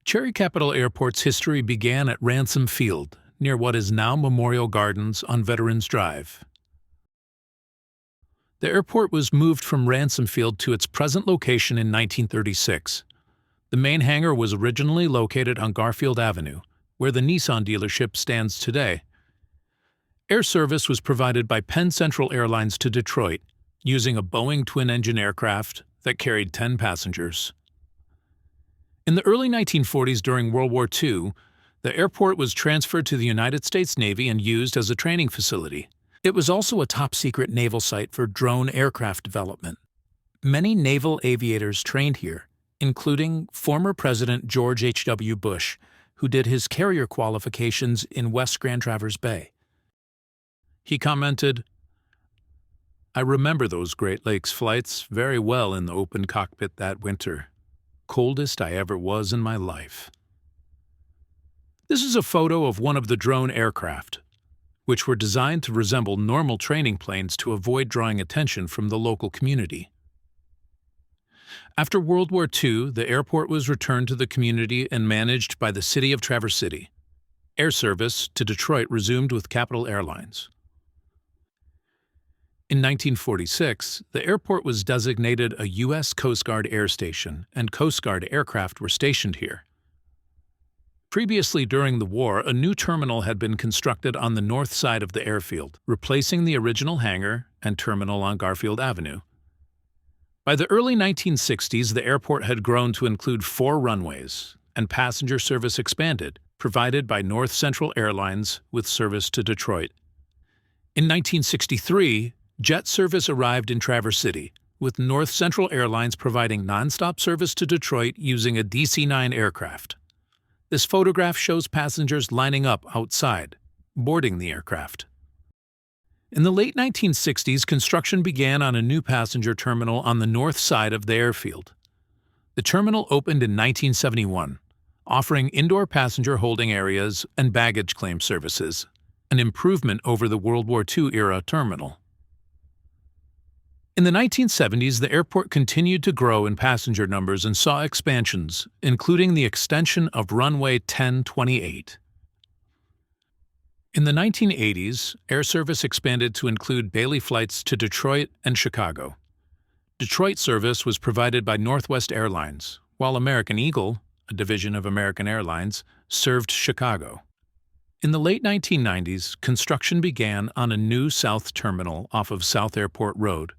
Cherry Capital Airport's history began at Ransom Field, near what is now Memorial Gardens on Veterans Drive. The airport was moved from Ransom Field to its present location in 1936. The main hangar was originally located on Garfield Avenue, where the Nissan dealership stands today. Air service was provided by Penn Central Airlines to Detroit, using a Boeing twin-engine aircraft that carried 10 passengers. In the early 1940s during World War II, the airport was transferred to the United States Navy and used as a training facility. It was also a top-secret naval site for drone aircraft development. Many naval aviators trained here, including former President George H.W. Bush, who did his carrier qualifications in West Grand Traverse Bay. He commented, "I remember those Great Lakes flights very well in the open cockpit that winter. Coldest I ever was in my life." This is a photo of one of the drone aircraft, which were designed to resemble normal training planes to avoid drawing attention from the local community. After World War II, the airport was returned to the community and managed by the City of Traverse City. Air service to Detroit resumed with Capital Airlines. In 1946, the airport was designated a U.S. Coast Guard air station, and Coast Guard aircraft were stationed here. Previously during the war, a new terminal had been constructed on the north side of the airfield, replacing the original hangar and terminal on Garfield Avenue. By the early 1960s, the airport had grown to include 4 runways, and passenger service expanded, provided by North Central Airlines with service to Detroit. In 1963, jet service arrived in Traverse City, with North Central Airlines providing nonstop service to Detroit using a DC-9 aircraft. This photograph shows passengers lining up outside, boarding the aircraft. In the late 1960s, construction began on a new passenger terminal on the north side of the airfield. The terminal opened in 1971, offering indoor passenger holding areas and baggage claim services, an improvement over the World War II-era terminal. In the 1970s, the airport continued to grow in passenger numbers and saw expansions, including the extension of runway 1028. In the 1980s, air service expanded to include Bailey flights to Detroit and Chicago. Detroit service was provided by Northwest Airlines, while American Eagle, a division of American Airlines, served Chicago. In the late 1990s, construction began on a new south terminal off of South Airport Road.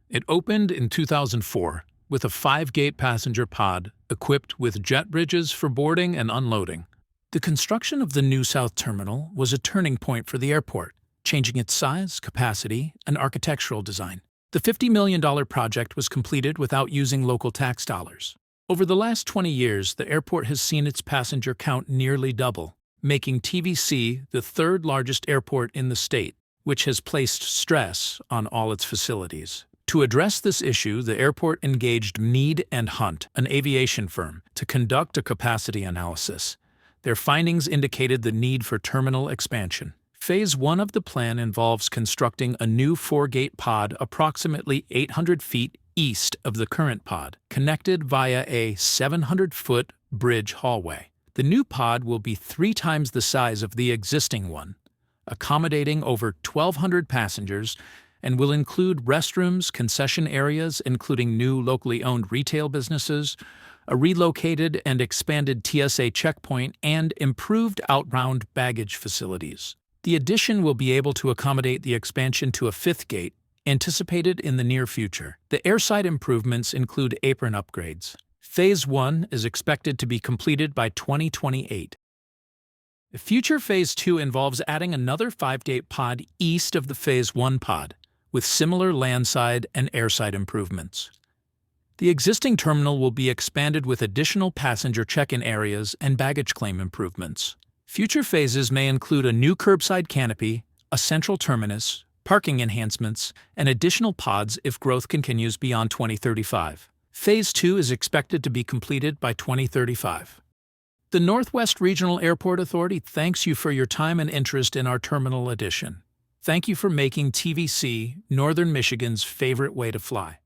It opened in 2004 with a 5-gate passenger pod equipped with jet bridges for boarding and unloading. The construction of the new South Terminal was a turning point for the airport, changing its size, capacity, and architectural design. The $50 million project was completed without using local tax dollars. Over the last 20 years, the airport has seen its passenger count nearly double, making TVC the 3rd largest airport in the state, which has placed stress on all its facilities. To address this issue, the airport engaged Mead & Hunt, an aviation firm, to conduct a capacity analysis. Their findings indicated the need for terminal expansion. Phase 1 of the plan involves constructing a new 4-gate pod approximately 800 feet east of the current pod, connected via a 700-foot bridge hallway. The new pod will be 3 times the size of the existing one, accommodating over 1,200 passengers, and will include restrooms, concession areas including new locally owned retail businesses, a relocated and expanded TSA checkpoint, and improved outbound baggage facilities. The addition will be able to accommodate the expansion to a 5th gate, anticipated in the near future. The airside improvements include apron upgrades. Phase 1 is expected to be completed by 2028. The future Phase 2 involves adding another 5-gate pod east of the Phase 1 pod, with similar landside and airside improvements. The existing terminal will be expanded with additional passenger check-in areas and baggage claim improvements. Future phases may include a new curbside canopy, a central terminus, parking enhancements, and additional pods if growth continues beyond 2035. Phase 2 is expected to be completed by 2035. The Northwest Regional Airport Authority thanks you for your time and interest in our terminal addition. Thank you for making TVC Northern Michigan's favorite way to fly.